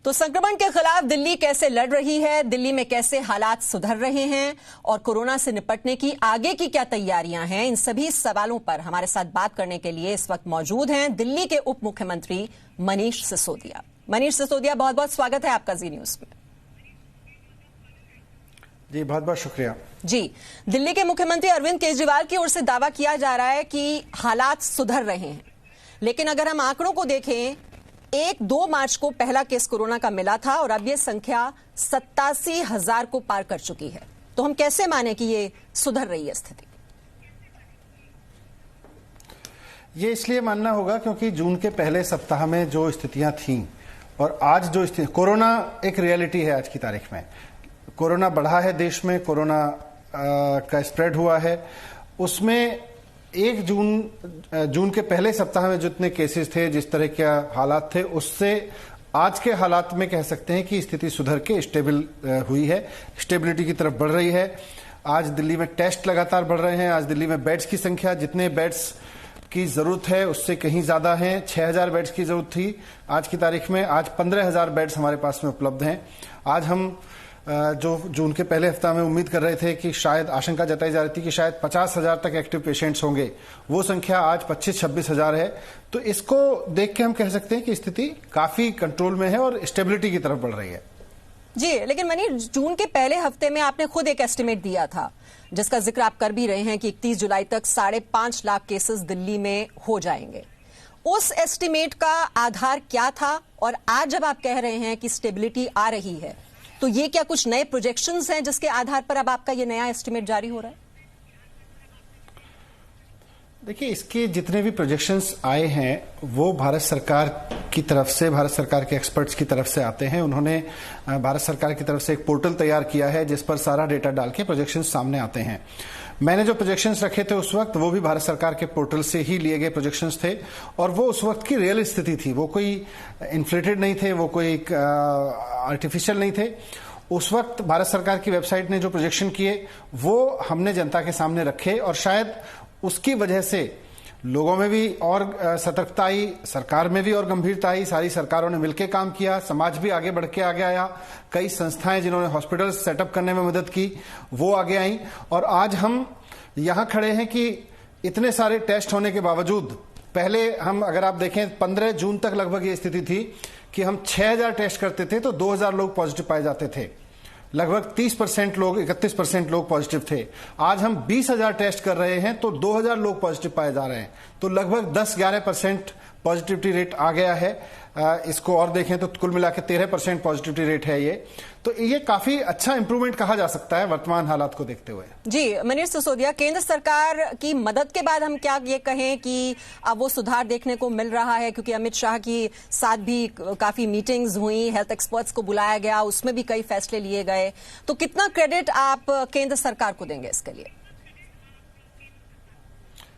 तो संक्रमण के खिलाफ दिल्ली कैसे लड़ रही है, दिल्ली में कैसे हालात सुधर रहे हैं और कोरोना से निपटने की आगे की क्या तैयारियां हैं, इन सभी सवालों पर हमारे साथ बात करने के लिए इस वक्त मौजूद हैं दिल्ली के उप मुख्यमंत्री मनीष सिसोदिया। मनीष सिसोदिया, बहुत बहुत स्वागत है आपका जी न्यूज में। जी बहुत बहुत शुक्रिया। जी, दिल्ली के मुख्यमंत्री अरविंद केजरीवाल की ओर से दावा किया जा रहा है कि हालात सुधर रहे हैं, लेकिन अगर हम आंकड़ों को देखें, 1-2 मार्च को पहला केस कोरोना का मिला था और अब यह संख्या 87,000 को पार कर चुकी है। तो हम कैसे माने कि ये सुधर रही है स्थिति? ये इसलिए मानना होगा क्योंकि जून के पहले सप्ताह में जो स्थितियां थीं और आज जो स्थिति, कोरोना एक रियलिटी है। आज की तारीख में कोरोना बढ़ा है, देश में कोरोना का स्प्रेड हुआ है। उसमें 1 जून के पहले सप्ताह में जितने केसेस थे, जिस तरह के हालात थे, उससे आज के हालात में कह सकते हैं कि स्थिति सुधर के स्टेबल हुई है, स्टेबिलिटी की तरफ बढ़ रही है। आज दिल्ली में टेस्ट लगातार बढ़ रहे हैं। आज दिल्ली में बेड्स की संख्या, जितने बेड्स की जरूरत है उससे कहीं ज्यादा है। 6,000 बेड्स की जरूरत थी आज की तारीख में, आज 15,000 बेड्स हमारे पास में उपलब्ध हैं। आज हम जो जून के पहले हफ्ता में उम्मीद कर रहे थे कि शायद आशंका जताई जा रही थी कि शायद 50,000 तक एक्टिव पेशेंट्स होंगे, वो संख्या आज 25-26,000 है। तो इसको देख के हम कह सकते हैं कि स्थिति काफी कंट्रोल में है और स्टेबिलिटी की तरफ बढ़ रही है। जी, लेकिन मनीष, जून के पहले हफ्ते में आपने खुद एक एस्टिमेट दिया था, जिसका जिक्र आप कर भी रहे हैं कि 31 जुलाई तक 5.5 लाख केसेस दिल्ली में हो जाएंगे। उस एस्टिमेट का आधार क्या था और आज जब आप कह रहे हैं कि स्टेबिलिटी आ रही है, तो ये क्या कुछ नए प्रोजेक्शंस हैं जिसके आधार पर अब आपका ये नया एस्टिमेट जारी हो रहा है? देखिए, इसके जितने भी प्रोजेक्शंस आए हैं वो भारत सरकार की तरफ से, भारत सरकार के एक्सपर्ट्स की तरफ से आते हैं। उन्होंने भारत सरकार की तरफ से एक पोर्टल तैयार किया है जिस पर सारा डेटा डाल के प्रोजेक्शंस सामने आते हैं। मैंने जो प्रोजेक्शंस रखे थे उस वक्त वो भी भारत सरकार के पोर्टल से ही लिए गए प्रोजेक्शंस थे और वो उस वक्त की रियल स्थिति थी। वो कोई इन्फ्लेटेड नहीं थे, वो कोई आर्टिफिशियल नहीं थे। उस वक्त भारत सरकार की वेबसाइट ने जो प्रोजेक्शन किए वो हमने जनता के सामने रखे और शायद उसकी वजह से लोगों में भी और सतर्कता आई, सरकार में भी और गंभीरता आई। सारी सरकारों ने मिलकर काम किया, समाज भी आगे बढ़ के आगे आया। कई संस्थाएं जिन्होंने हॉस्पिटल सेटअप करने में मदद की वो आगे आई और आज हम यहां खड़े हैं कि इतने सारे टेस्ट होने के बावजूद, पहले हम अगर आप देखें 15 जून तक लगभग ये स्थिति थी कि हम 6,000 टेस्ट करते थे तो 2,000 लोग पॉजिटिव पाए जाते थे। लगभग 30% लोग, 31% लोग पॉजिटिव थे। आज हम 20,000 टेस्ट कर रहे हैं तो 2,000 लोग पॉजिटिव पाए जा रहे हैं, तो लगभग 10-11% पॉजिटिविटी रेट आ गया है। इसको और देखें तो कुल मिला के 13% पॉजिटिविटी रेट है ये। तो ये काफी अच्छा इंप्रूवमेंट कहा जा सकता है वर्तमान हालात को देखते हुए। जी मनीष सिसोदिया, केंद्र सरकार की मदद के बाद हम क्या ये कहें कि अब वो सुधार देखने को मिल रहा है, क्योंकि अमित शाह की साथ भी काफी मीटिंग्स हुई, हेल्थ एक्सपर्ट्स को बुलाया गया, उसमें भी कई फैसले लिए गए। तो कितना क्रेडिट आप केंद्र सरकार को देंगे इसके लिए?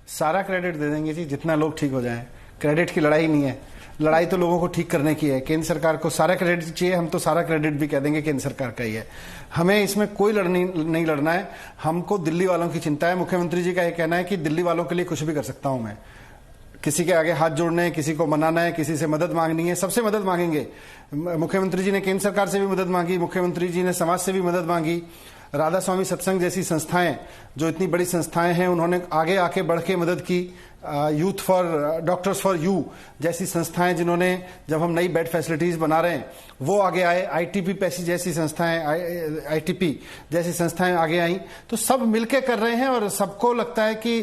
सारा क्रेडिट दे देंगे जी, जितना लोग ठीक हो जाएं। क्रेडिट की लड़ाई नहीं है, लड़ाई तो लोगों को ठीक करने की है। केंद्र सरकार को सारा क्रेडिट चाहिए, हम तो सारा क्रेडिट भी कह देंगे केंद्र सरकार का ही है। हमें इसमें कोई नहीं लड़ना है। हमको दिल्ली वालों की चिंता है। मुख्यमंत्री जी का यह कहना है कि दिल्ली वालों के लिए कुछ भी कर सकता हूं मैं। किसी के आगे हाथ जोड़ने हैं, किसी को मनाना है, किसी से मदद मांगनी है, सबसे मदद मांगेंगे। मुख्यमंत्री जी ने केंद्र सरकार से भी मदद मांगी, मुख्यमंत्री जी ने समाज से भी मदद मांगी। राधा स्वामी सत्संग जैसी संस्थाएं, जो इतनी बड़ी संस्थाएं हैं, उन्होंने आगे आके बढ़ के मदद की। Youth for doctors for you जैसी संस्थाएं, जिन्होंने जब हम नई बेड फैसिलिटीज बना रहे हैं वो आगे आए। आईटीपी जैसी संस्थाएं, आईटीपी जैसी संस्थाएं आगे आई। तो सब मिलके कर रहे हैं और सबको लगता है कि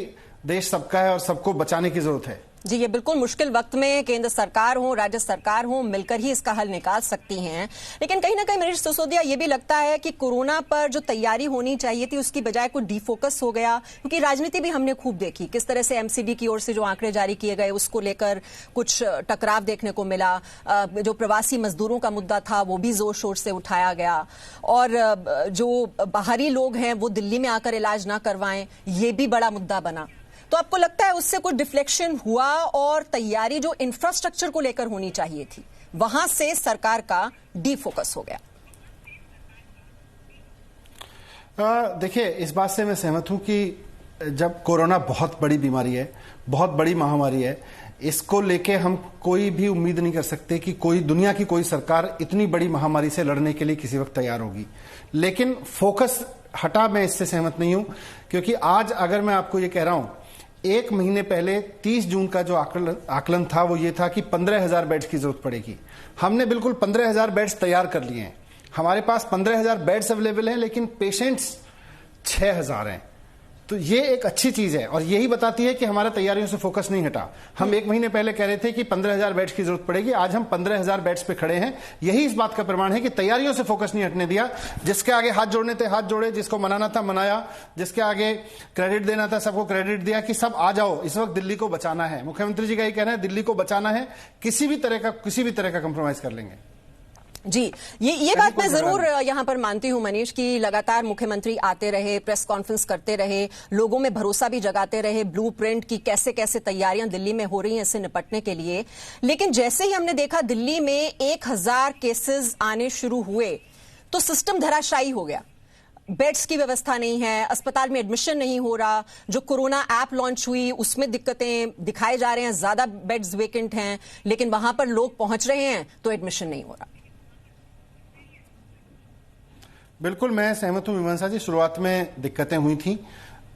देश सबका है और सबको बचाने की जरूरत है। जी, ये बिल्कुल मुश्किल वक्त में केंद्र सरकार हो, राज्य सरकार हो, मिलकर ही इसका हल निकाल सकती हैं। लेकिन कहीं ना कहीं मनीष सिसोदिया, ये भी लगता है कि कोरोना पर जो तैयारी होनी चाहिए थी उसकी बजाय कुछ डिफोकस हो गया, क्योंकि राजनीति भी हमने खूब देखी किस तरह से एमसीडी की ओर से जो आंकड़े जारी किए गए उसको लेकर कुछ टकराव देखने को मिला। जो प्रवासी मजदूरों का मुद्दा था वो भी जोर शोर से उठाया गया और जो बाहरी लोग हैं वो दिल्ली में आकर इलाज ना करवाएं, ये भी बड़ा मुद्दा बना। तो आपको लगता है उससे कुछ डिफ्लेक्शन हुआ और तैयारी जो इंफ्रास्ट्रक्चर को लेकर होनी चाहिए थी वहां से सरकार का डीफोकस हो गया? देखिए, इस बात से मैं सहमत हूं कि जब कोरोना बहुत बड़ी बीमारी है, बहुत बड़ी महामारी है, इसको लेके हम कोई भी उम्मीद नहीं कर सकते कि कोई दुनिया की कोई सरकार इतनी बड़ी महामारी से लड़ने के लिए किसी वक्त तैयार होगी। लेकिन फोकस हटा, मैं इससे सहमत नहीं हूं, क्योंकि आज अगर मैं आपको ये कह रहा हूं, एक महीने पहले 30 जून का जो आकलन था वो ये था कि 15,000 बेड्स की जरूरत पड़ेगी। हमने बिल्कुल 15,000 बेड्स तैयार कर लिए हैं। हमारे पास 15,000 बेड्स अवेलेबल हैं, लेकिन पेशेंट्स 6,000 हैं। तो ये एक अच्छी चीज है और यही बताती है कि हमारा तैयारियों से फोकस नहीं हटा। हम एक महीने पहले कह रहे थे कि 15,000 बेड्स की जरूरत पड़ेगी, आज हम 15,000 बेड्स पे खड़े हैं। यही इस बात का प्रमाण है कि तैयारियों से फोकस नहीं हटने दिया। जिसके आगे हाथ जोड़ने थे हाथ जोड़े, जिसको मनाना था मनाया, जिसके आगे क्रेडिट देना था सबको क्रेडिट दिया कि सब आ जाओ, इस वक्त दिल्ली को बचाना है। मुख्यमंत्री जी का यही कहना है, दिल्ली को बचाना है, किसी भी तरह का कंप्रोमाइज कर लेंगे। जी, ये बात मैं जरूर यहां पर मानती हूं मनीष, कि लगातार मुख्यमंत्री आते रहे, प्रेस कॉन्फ्रेंस करते रहे, लोगों में भरोसा भी जगाते रहे ब्लूप्रिंट की कैसे कैसे तैयारियां दिल्ली में हो रही हैं इससे निपटने के लिए। लेकिन जैसे ही हमने देखा दिल्ली में 1,000 केसेस आने शुरू हुए तो सिस्टम धराशायी हो गया। बेड्स की व्यवस्था नहीं है, अस्पताल में एडमिशन नहीं हो रहा, जो कोरोना ऐप लॉन्च हुई उसमें दिक्कतें दिखाए जा रहे हैं, ज्यादा बेड्स वेकेंट हैं, लेकिन वहां पर लोग पहुंच रहे हैं तो एडमिशन नहीं हो रहा। बिल्कुल, मैं सहमत हूं विमंसा जी। शुरुआत में दिक्कतें हुई थी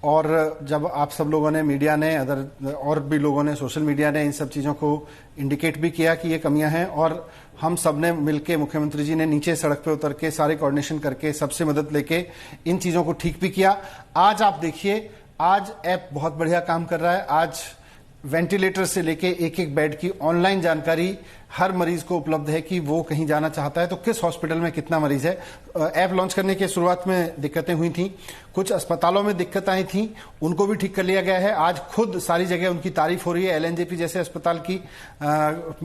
और जब आप सब लोगों ने, मीडिया ने, और भी लोगों ने, सोशल मीडिया ने इन सब चीज़ों को इंडिकेट भी किया कि ये कमियां हैं, और हम सब ने मिलकर, मुख्यमंत्री जी ने नीचे सड़क पे उतर के सारे कोऑर्डिनेशन करके सबसे मदद लेके इन चीज़ों को ठीक भी किया। आज आप देखिए, आज ऐप बहुत बढ़िया काम कर रहा है। आज वेंटिलेटर से लेके एक एक बेड की ऑनलाइन जानकारी हर मरीज को उपलब्ध है कि वो कहीं जाना चाहता है तो किस हॉस्पिटल में कितना मरीज है। ऐप लॉन्च करने के शुरुआत में दिक्कतें हुई थी, कुछ अस्पतालों में दिक्कत आई थी, उनको भी ठीक कर लिया गया है। आज खुद सारी जगह उनकी तारीफ हो रही है, एलएनजेपी जैसे अस्पताल की,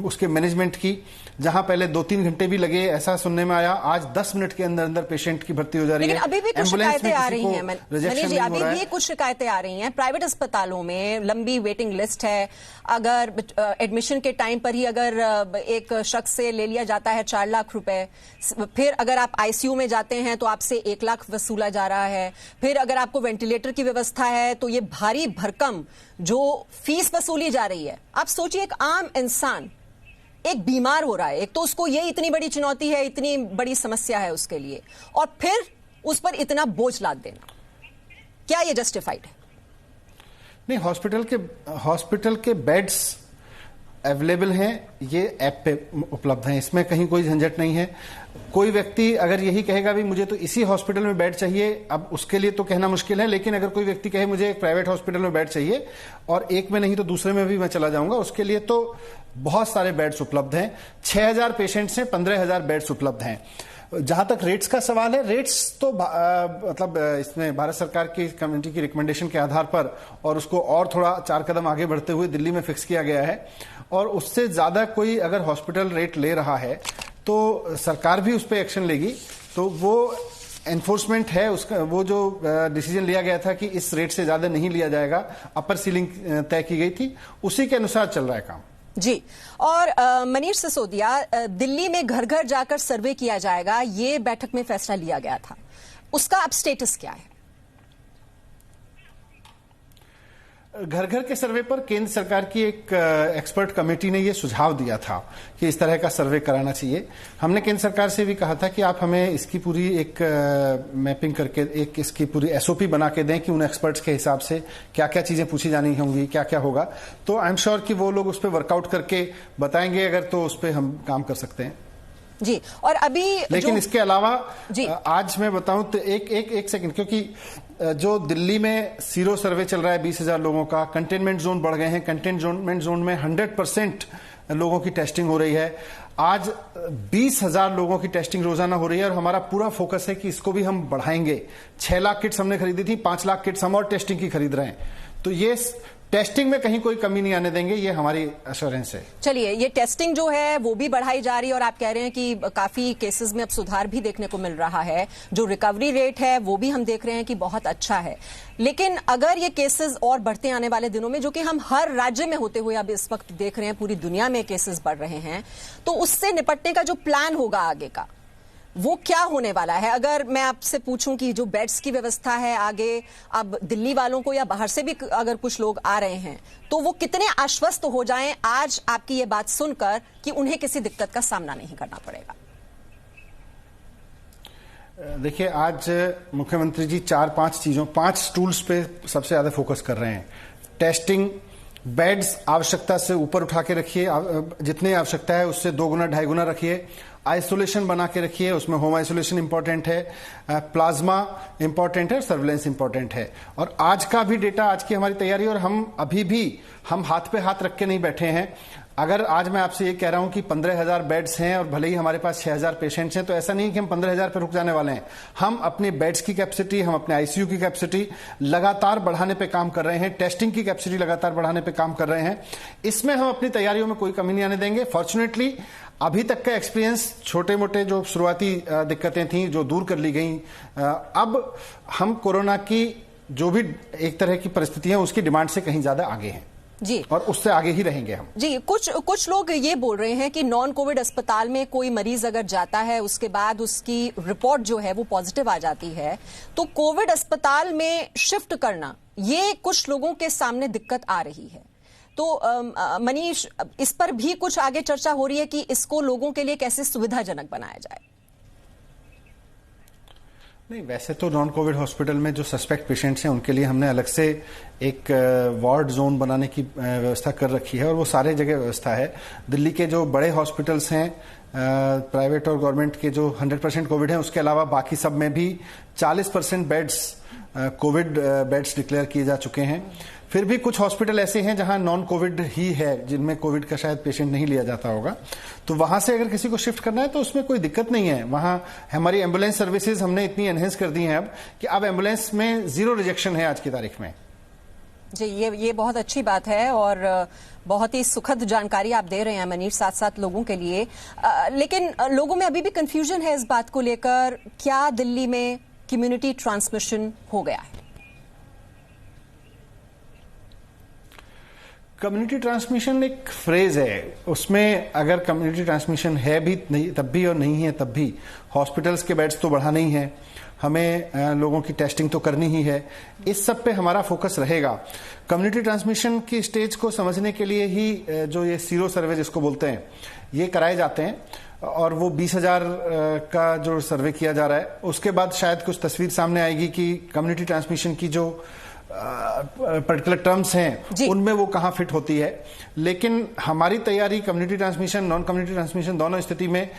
उसके मैनेजमेंट की, जहां पहले 2-3 घंटे भी लगे ऐसा सुनने में आया, आज 10 मिनट के अंदर अंदर पेशेंट की भर्ती हो जा रही है। अभी भी कुछ शिकायतें आ रही हैं मनीष जी, अभी भी कुछ शिकायतें आ रही हैं। प्राइवेट अस्पतालों में लंबी वेटिंग लिस्ट है। अगर एडमिशन के टाइम पर ही अगर एक शख्स से ले लिया जाता है 4 लाख रुपए, फिर अगर आप आईसीयू में जाते हैं तो आपसे 1 लाख वसूला जा रहा है, फिर अगर आपको वेंटिलेटर की व्यवस्था है तो ये भारी भरकम जो फीस वसूली जा रही है। आप सोचिए, एक आम इंसान एक बीमार हो रहा है, एक तो उसको ये इतनी बड़ी चुनौती है, इतनी बड़ी समस्या है उसके लिए, और फिर उस पर इतना बोझ लाद देना, क्या ये जस्टिफाइड है? नहीं, हॉस्पिटल के बेड्स अवेलेबल हैं, ये ऐप पे उपलब्ध हैं, इसमें कहीं कोई झंझट नहीं है। कोई व्यक्ति अगर यही कहेगा भी मुझे तो इसी हॉस्पिटल में बेड चाहिए, अब उसके लिए तो कहना मुश्किल है, लेकिन अगर कोई व्यक्ति कहे मुझे एक प्राइवेट हॉस्पिटल में बेड चाहिए और एक में नहीं तो दूसरे में भी मैं चला जाऊंगा, उसके लिए तो बहुत सारे बेड्स उपलब्ध हैं। 6,000 पेशेंट्स हैं, 15,000 बेड्स उपलब्ध हैं। जहां तक रेट्स का सवाल है, रेट्स तो मतलब इसमें भारत सरकार की कमेटी की रिकमेंडेशन के आधार पर और उसको और थोड़ा 4 कदम आगे बढ़ते हुए दिल्ली में फिक्स किया गया है, और उससे ज्यादा कोई अगर हॉस्पिटल रेट ले रहा है तो सरकार भी उस पर एक्शन लेगी। तो वो एनफोर्समेंट है उसका, वो जो डिसीजन लिया गया था कि इस रेट से ज्यादा नहीं लिया जाएगा, अपर सीलिंग तय की गई थी, उसी के अनुसार चल रहा है काम। जी, और मनीष सिसोदिया, दिल्ली में घर घर जाकर सर्वे किया जाएगा, ये बैठक में फैसला लिया गया था, उसका अब स्टेटस क्या है? घर घर के सर्वे पर केंद्र सरकार की एक एक्सपर्ट कमेटी ने यह सुझाव दिया था कि इस तरह का सर्वे कराना चाहिए। हमने केंद्र सरकार से भी कहा था कि आप हमें इसकी पूरी एक मैपिंग करके एक इसकी पूरी एसओपी बना के दें कि उन एक्सपर्ट्स के हिसाब से क्या क्या चीजें पूछी जानी होंगी, क्या क्या होगा। तो आई एम श्योर कि वो लोग उस पर वर्कआउट करके बताएंगे, अगर तो उस पर हम काम कर सकते हैं जी। और अभी लेकिन इसके अलावा आज मैं बताऊं तो एक सेकंड, क्योंकि जो दिल्ली में सीरो सर्वे चल रहा है 20,000 लोगों का, कंटेनमेंट जोन बढ़ गए हैं, कंटेनमेंट जोन में 100% लोगों की टेस्टिंग हो रही है। आज 20,000 लोगों की टेस्टिंग रोजाना हो रही है और हमारा पूरा फोकस है कि इसको भी हम बढ़ाएंगे। 6 लाख किट्स हमने खरीदी थी, 5 लाख किट्स हम और टेस्टिंग की खरीद रहे हैं। तो ये टेस्टिंग में कहीं कोई कमी नहीं आने देंगे, ये हमारी एश्योरेंस है। चलिए, ये टेस्टिंग जो है वो भी बढ़ाई जा रही है और आप कह रहे हैं कि काफी केसेस में अब सुधार भी देखने को मिल रहा है, जो रिकवरी रेट है वो भी हम देख रहे हैं कि बहुत अच्छा है। लेकिन अगर ये केसेस और बढ़ते आने वाले दिनों में, जो कि हम हर राज्य में होते हुए अब इस वक्त देख रहे हैं, पूरी दुनिया में केसेस बढ़ रहे हैं, तो उससे निपटने का जो प्लान होगा आगे का, वो क्या होने वाला है? अगर मैं आपसे पूछूं कि जो बेड्स की व्यवस्था है आगे, अब दिल्ली वालों को या बाहर से भी अगर कुछ लोग आ रहे हैं तो वो कितने आश्वस्त हो जाएं आज आपकी ये बात सुनकर कि उन्हें किसी दिक्कत का सामना नहीं करना पड़ेगा? देखिए, आज मुख्यमंत्री जी 4-5 चीजों, 5 टूल्स पे सबसे ज्यादा फोकस कर रहे हैं। टेस्टिंग, बेड्स आवश्यकता से ऊपर उठा के रखिए, जितनी आवश्यकता है उससे 2 गुना 2.5 गुना रखिए। आइसोलेशन बना के रखिए, उसमें होम आइसोलेशन इंपॉर्टेंट है, प्लाज्मा इंपॉर्टेंट है, सर्विलेंस इंपॉर्टेंट है। और आज का भी डेटा, आज की हमारी तैयारी, और हम अभी भी हम हाथ पे हाथ रख के नहीं बैठे हैं। अगर आज मैं आपसे ये कह रहा हूं कि 15,000 बेड्स हैं और भले ही हमारे पास 6,000 पेशेंट्स हैं, तो ऐसा नहीं कि हम 15,000 पे रुक जाने वाले हैं। हम अपने बेड्स की कैपेसिटी, हम अपने आईसीयू की कैपेसिटी लगातार बढ़ाने पे काम कर रहे हैं, टेस्टिंग की कैपेसिटी लगातार बढ़ाने पे काम कर रहे हैं। इसमें हम अपनी तैयारियों में कोई कमी नहीं आने देंगे। फॉर्चुनेटली अभी तक का एक्सपीरियंस, छोटे मोटे जो शुरुआती दिक्कतें थी जो दूर कर ली गई, अब हम कोरोना की जो भी एक तरह की परिस्थितियां उसकी डिमांड से कहीं ज्यादा आगे हैं जी, और उससे आगे ही रहेंगे हम जी। कुछ लोग ये बोल रहे हैं कि नॉन कोविड अस्पताल में कोई मरीज अगर जाता है, उसके बाद उसकी रिपोर्ट जो है वो पॉजिटिव आ जाती है, तो कोविड अस्पताल में शिफ्ट करना, ये कुछ लोगों के सामने दिक्कत आ रही है। तो मनीष, इस पर भी कुछ आगे चर्चा हो रही है कि इसको लोगों के लिए कैसे सुविधाजनक बनाया जाए? नहीं, वैसे तो नॉन कोविड हॉस्पिटल में जो सस्पेक्ट पेशेंट्स हैं उनके लिए हमने अलग से एक वार्ड जोन बनाने की व्यवस्था कर रखी है, और वो सारे जगह व्यवस्था है। दिल्ली के जो बड़े हॉस्पिटल्स हैं, प्राइवेट और गवर्नमेंट के, जो 100% कोविड हैं, उसके अलावा बाकी सब में भी 40% बेड्स कोविड बेड्स डिक्लेयर किए जा चुके हैं। फिर भी कुछ हॉस्पिटल ऐसे हैं जहां नॉन कोविड ही है, जिनमें कोविड का शायद पेशेंट नहीं लिया जाता होगा, तो वहां से अगर किसी को शिफ्ट करना है तो उसमें कोई दिक्कत नहीं है। वहां हमारी एम्बुलेंस सर्विसेज हमने इतनी एनहेंस कर दी हैं अब कि अब एम्बुलेंस में 0 रिजेक्शन है आज की तारीख में। जी, ये बहुत अच्छी बात है और बहुत ही सुखद जानकारी आप दे रहे हैं मनीष, साथ साथ लोगों के लिए। लेकिन लोगों में अभी भी कंफ्यूजन है इस बात को लेकर, क्या दिल्ली में कम्युनिटी ट्रांसमिशन हो गया है? कम्युनिटी ट्रांसमिशन एक फ्रेज है, उसमें अगर कम्युनिटी ट्रांसमिशन है भी नहीं तब भी और नहीं है तब भी, हॉस्पिटल्स के बेड्स तो बढ़ाना ही है, हमें लोगों की टेस्टिंग तो करनी ही है, इस सब पे हमारा फोकस रहेगा। कम्युनिटी ट्रांसमिशन की स्टेज को समझने के लिए ही जो ये सीरो सर्वे जिसको बोलते हैं, ये कराए जाते हैं, और वो 20,000 का जो सर्वे किया जा रहा है, उसके बाद शायद कुछ तस्वीर सामने आएगी कि कम्युनिटी ट्रांसमिशन की जो पर्टिकुलर टर्म्स हैं उनमें वो कहां फिट होती है। लेकिन हमारी तैयारी community transmission, non community transmission दोनों स्थिति में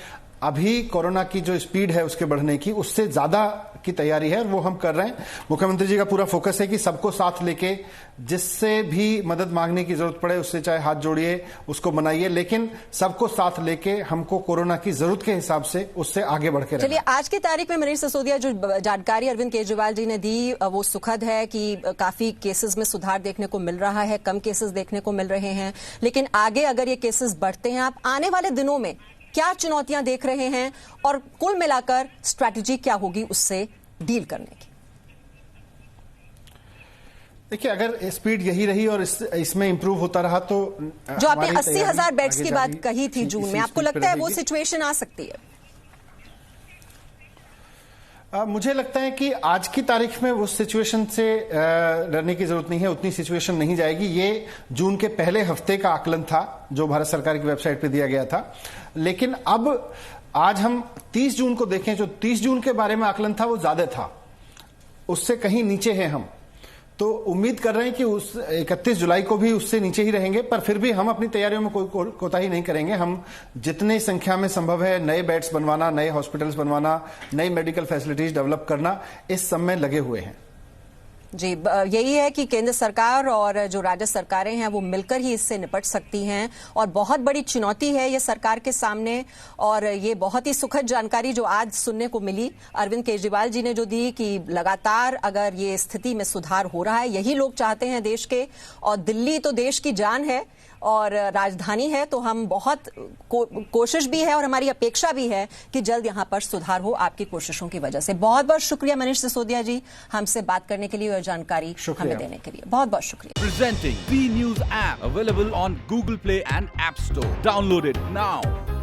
अभी कोरोना की जो स्पीड है उसके बढ़ने की, उससे ज्यादा की तैयारी है, वो हम कर रहे हैं। मुख्यमंत्री जी का पूरा फोकस है कि सबको साथ लेके, जिससे भी मदद मांगने की जरूरत पड़े उससे चाहे हाथ जोड़िए, उसको बनाइए, लेकिन सबको साथ लेके हमको कोरोना की जरूरत के हिसाब से उससे आगे बढ़ के। चलिए, आज की तारीख में मनीष सिसोदिया, जो जानकारी अरविंद केजरीवाल जी ने दी वो सुखद है कि काफी केसेस में सुधार देखने को मिल रहा है, कम केसेस देखने को मिल रहे हैं। लेकिन आगे अगर ये केसेस बढ़ते हैं, आप आने वाले दिनों में क्या चुनौतियां देख रहे हैं और कुल मिलाकर स्ट्रैटेजी क्या होगी उससे डील करने की? देखिए, अगर स्पीड यही रही और इसमें इंप्रूव होता रहा तो, जो आपने 80,000 बेड्स की बात कही थी जून में, आपको लगता है वो सिचुएशन आ सकती है? मुझे लगता है कि आज की तारीख में उस सिचुएशन से डरने की जरूरत नहीं है, उतनी सिचुएशन नहीं जाएगी। ये जून के पहले हफ्ते का आकलन था जो भारत सरकार की वेबसाइट पे दिया गया था, लेकिन अब आज हम 30 जून को देखें, जो 30 जून के बारे में आकलन था वो ज्यादा था, उससे कहीं नीचे हैं हम। तो उम्मीद कर रहे हैं कि उस 31 जुलाई को भी उससे नीचे ही रहेंगे, पर फिर भी हम अपनी तैयारियों में कोई कोताही नहीं करेंगे। हम जितने संख्या में संभव है नए बेड्स बनवाना, नए हॉस्पिटल्स बनवाना, नई मेडिकल फैसिलिटीज डेवलप करना, इस सब में लगे हुए हैं। जी, यही है कि केंद्र सरकार और जो राज्य सरकारें हैं वो मिलकर ही इससे निपट सकती हैं, और बहुत बड़ी चुनौती है ये सरकार के सामने। और ये बहुत ही सुखद जानकारी जो आज सुनने को मिली अरविंद केजरीवाल जी ने जो दी कि लगातार अगर ये स्थिति में सुधार हो रहा है, यही लोग चाहते हैं देश के, और दिल्ली तो देश की जान है और राजधानी है, तो हम बहुत कोशिश भी है और हमारी अपेक्षा भी है कि जल्द यहां पर सुधार हो आपकी कोशिशों की वजह से। बहुत बहुत शुक्रिया मनीष सिसोदिया जी हमसे बात करने के लिए और जानकारी हमें देने के लिए, बहुत बहुत शुक्रिया। Presenting B news app available on Google Play and App Store, download it now.